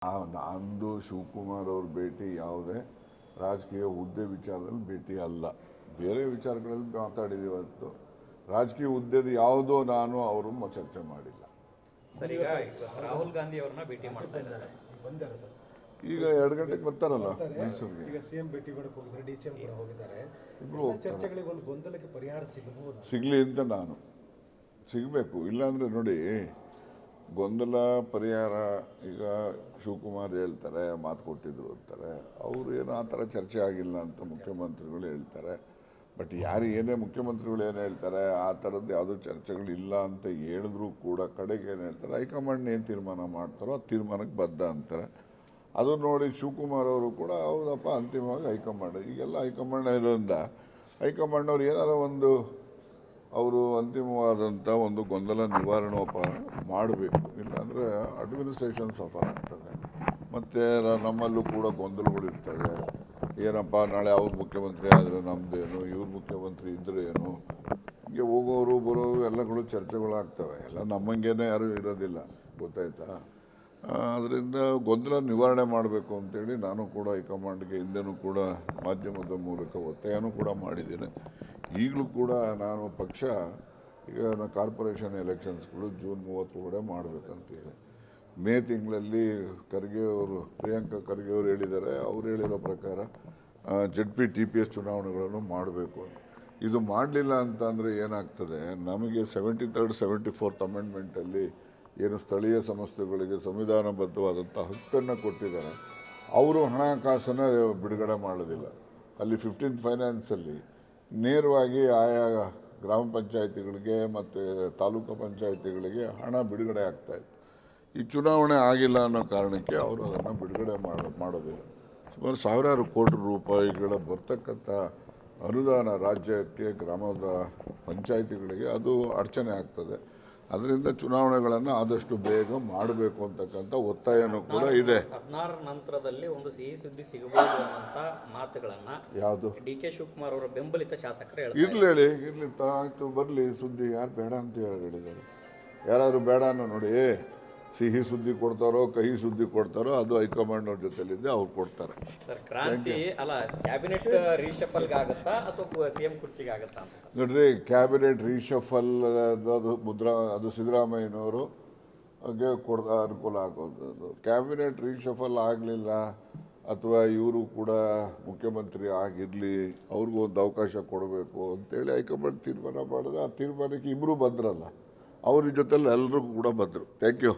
ನಂದು ಶಿವಕುಮಾರ್ ಅವ್ರ ಭೇಟಿ ಯಾವುದೇ ರಾಜಕೀಯ ಹುದ್ದೆ ವಿಚಾರದಲ್ಲಿ ಭೇಟಿ ಅಲ್ಲ. ಬೇರೆ ವಿಚಾರಗಳಲ್ಲಿ ಮಾತಾಡಿದ್ದೀವಿ ಹೊರತು ರಾಜಕೀಯ ಹುದ್ದೆದು ಯಾವುದೋ ನಾನು ಅವರು ಚರ್ಚೆ ಮಾಡಿಲ್ಲ. ಸರ್, ಈಗ ರಾಹುಲ್ ಗಾಂಧಿ ಅವರನ್ನ ಭೇಟಿ ಮಾಡ್ತಾ ಇದ್ದಾರೆ. ಈಗ 2 ಗಂಟೆಗೆ ಬರ್ತಾರಲ್ಲ ಮೈಸೂರಿಗೆ. ಈಗ ಸಿಎಂ ಭೇಟಿ ಮಾಡಕ್ಕೆ ಹೋಗಿದ್ದಾರೆ, ಡಿಸಿಎಂ ಕೂಡ ಹೋಗಿದ್ದಾರೆ. ಚರ್ಚೆಗಳಿಗೆ ಒಂದು ಗೊಂದಲಕ್ಕೆ ಪರಿಹಾರ ಸಿಗಲಿ ಅಂತ ನಾನು ಸಿಗಬೇಕು. ಇಲ್ಲಾಂದರೆ ನೋಡಿ, ಗೊಂದಲ ಪರಿಹಾರ ಈಗ ಶಿವಕುಮಾರ್ ಹೇಳ್ತಾರೆ, ಮಾತು ಕೊಟ್ಟಿದ್ರು ಅಂತಾರೆ. ಅವರು ಏನೋ ಆ ಥರ ಚರ್ಚೆ ಆಗಿಲ್ಲ ಅಂತ ಮುಖ್ಯಮಂತ್ರಿಗಳು ಹೇಳ್ತಾರೆ. ಬಟ್ ಯಾರು ಏನೇ ಮುಖ್ಯಮಂತ್ರಿಗಳು ಏನು ಹೇಳ್ತಾರೆ, ಆ ಥರದ್ದು ಯಾವುದೂ ಚರ್ಚೆಗಳಿಲ್ಲ ಅಂತ ಹೇಳಿದ್ರು ಕೂಡ ಕಡೆಗೆ ಏನು ಹೇಳ್ತಾರೆ, ಹೈಕಮಾಂಡ್ ಏನು ತೀರ್ಮಾನ ಮಾಡ್ತಾರೋ ಆ ತೀರ್ಮಾನಕ್ಕೆ ಬದ್ಧ ಅಂತಾರೆ. ಅದು ನೋಡಿ ಶಿವಕುಮಾರ್ ಅವರು ಕೂಡ ಹೌದಪ್ಪ ಅಂತಿಮವಾಗಿ ಹೈಕಮಾಂಡ್, ಈಗೆಲ್ಲ ಹೈಕಮಾಂಡ್ ಇರೋದ್ರಿಂದ ಹೈಕಮಾಂಡ್ನವ್ರು ಏನಾರ ಒಂದು ಅವರು ಅಂತಿಮವಾದಂಥ ಒಂದು ಗೊಂದಲ ನಿವಾರಣೋಪಾಯ ಮಾಡಬೇಕು. ಇಲ್ಲಾಂದರೆ ಅಡ್ಮಿನಿಸ್ಟ್ರೇಷನ್ ಸಫರ್ ಆಗ್ತದೆ. ಮತ್ತು ನಮ್ಮಲ್ಲೂ ಕೂಡ ಗೊಂದಲಗಳು ಇರ್ತವೆ. ಏನಪ್ಪ ನಾಳೆ ಅವ್ರು ಮುಖ್ಯಮಂತ್ರಿ ಆದರೆ ನಮ್ಮದೇನು, ಇವ್ರು ಮುಖ್ಯಮಂತ್ರಿ ಇದ್ದರೆ ಏನು, ಹೀಗೆ ಹೋಗೋರು ಬರೋರು ಎಲ್ಲಗಳು ಚರ್ಚೆಗಳಾಗ್ತವೆ. ಎಲ್ಲ ನಮ್ಮಂಗೇನೆ ಯಾರೂ ಇರೋದಿಲ್ಲ, ಗೊತ್ತಾಯ್ತಾ? ಅದರಿಂದ ಗೊಂದಲ ನಿವಾರಣೆ ಮಾಡಬೇಕು ಅಂತೇಳಿ ನಾನು ಕೂಡ ಹೈಕಮಾಂಡ್ಗೆ ಹಿಂದೆನೂ ಕೂಡ ಮಾಧ್ಯಮದ ಮೂಲಕ ಒತ್ತಾಯನೂ ಕೂಡ ಮಾಡಿದ್ದೇನೆ. ಈಗಲೂ ಕೂಡ ನಾನು ಪಕ್ಷ ಈಗ ಕಾರ್ಪೊರೇಷನ್ ಎಲೆಕ್ಷನ್ಸ್ಗಳು ಜೂನ್ 30 ಒಳಗಡೆ ಮಾಡಬೇಕಂತಿದೆ. ಮೇ ತಿಂಗಳಲ್ಲಿ ಪ್ರಿಯಾಂಕಾ ಖರ್ಗೆ ಅವರು ಹೇಳಿದ್ದಾರೆ, ಅವ್ರು ಹೇಳಿರೋ ಪ್ರಕಾರ ZP TPS ಚುನಾವಣೆಗಳನ್ನು ಮಾಡಬೇಕು ಅಂತ. ಇದು ಮಾಡಲಿಲ್ಲ ಅಂತಂದರೆ ಏನಾಗ್ತದೆ, ನಮಗೆ 73rd 74th ಅಮೆಂಡ್ಮೆಂಟಲ್ಲಿ ಏನು ಸ್ಥಳೀಯ ಸಂಸ್ಥೆಗಳಿಗೆ ಸಂವಿಧಾನಬದ್ಧವಾದಂಥ ಹಕ್ಕನ್ನು ಕೊಟ್ಟಿದ್ದಾರೆ, ಅವರು ಹಣಕಾಸನ್ನು ಬಿಡುಗಡೆ ಮಾಡೋದಿಲ್ಲ. ಅಲ್ಲಿ 15th ಫೈನಾನ್ಸಲ್ಲಿ ನೇರವಾಗಿ ಆಯಾ ಗ್ರಾಮ ಪಂಚಾಯಿತಿಗಳಿಗೆ ಮತ್ತು ತಾಲೂಕು ಪಂಚಾಯಿತಿಗಳಿಗೆ ಹಣ ಬಿಡುಗಡೆ ಆಗ್ತಾಯಿತ್ತು. ಈ ಚುನಾವಣೆ ಆಗಿಲ್ಲ ಅನ್ನೋ ಕಾರಣಕ್ಕೆ ಅವರು ಅದನ್ನು ಬಿಡುಗಡೆ ಮಾಡೋದಿಲ್ಲ. ಸುಮಾರು ಸಾವಿರಾರು ಕೋಟಿ ರೂಪಾಯಿಗಳ ಬರ್ತಕ್ಕಂಥ ಅನುದಾನ ರಾಜ್ಯಕ್ಕೆ, ಗ್ರಾಮದ ಪಂಚಾಯಿತಿಗಳಿಗೆ ಅದು ಅಡಚಣೆ ಆಗ್ತದೆ. ಅದರಿಂದ ಚುನಾವಣೆಗಳನ್ನು ಆದಷ್ಟು ಬೇಗ ಮಾಡಬೇಕು ಅಂತಕ್ಕಂಥ ಒತ್ತಾಯನೂ ಕೂಡ ಇದೆ. 16 ನಂತರದಲ್ಲಿ ಒಂದು ಸಿಹಿ ಸುದ್ದಿ ಸಿಗಬಹುದು ಅನ್ನೋಂಥ ಮಾತುಗಳನ್ನು ಯಾವುದು DK ಶಿವಕುಮಾರ್ ಅವರ ಬೆಂಬಲಿತ ಶಾಸಕರು ಇರಲಿ ಆಯಿತು, ಬರಲಿ ಸುದ್ದಿ. ಯಾರು ಬೇಡ ಅಂತ ಹೇಳಿದ್ದಾರೆ? ಯಾರಾದರೂ ಬೇಡ ಅನ್ನೋ ನೋಡಿ, ಸಿಹಿ ಸುದ್ದಿ ಕೊಡ್ತಾರೋ ಕಹಿ ಸುದ್ದಿ ಕೊಡ್ತಾರೋ ಅದು ಹೈಕಮಾಂಡ್ನವ್ರ ಜೊತೆಲಿದ್ದೆ, ಅವ್ರು ಕೊಡ್ತಾರೆ. ಸರ್, ಕ್ರಾಂತಿ ಅಲ್ಲ, ಕ್ಯಾಬಿನೆಟ್ ರೀಶಫಲ್ಗೆ ಆಗುತ್ತಾ ಅಥವಾ CM ಕುರ್ಚಿಗೆ ಆಗುತ್ತಾ ಅಂತ? ನೋಡ್ರಿ, ಕ್ಯಾಬಿನೆಟ್ ರೀಶಫಲ್ ಅದು ಸಿದ್ದರಾಮಯ್ಯನವರು ಅನುಕೂಲ ಆಗೋದು. ಕ್ಯಾಬಿನೆಟ್ ರೀಶಫಲ್ ಆಗಲಿಲ್ಲ ಅಥವಾ ಇವರು ಕೂಡ ಮುಖ್ಯಮಂತ್ರಿ ಆಗಿರಲಿ, ಅವ್ರಿಗೂ ಒಂದು ಅವಕಾಶ ಕೊಡಬೇಕು ಅಂತೇಳಿ ಹೈಕಮಾಂಡ್ ತೀರ್ಮಾನ ಮಾಡಿದ್ರೆ ಆ ತೀರ್ಮಾನಕ್ಕೆ ಇಬ್ಬರು ಬಂದ್ರಲ್ಲ, ಅವ್ರ ಜೊತೆಲಿ ಎಲ್ಲರಿಗೂ ಕೂಡ ಬಂದರು. Thank you.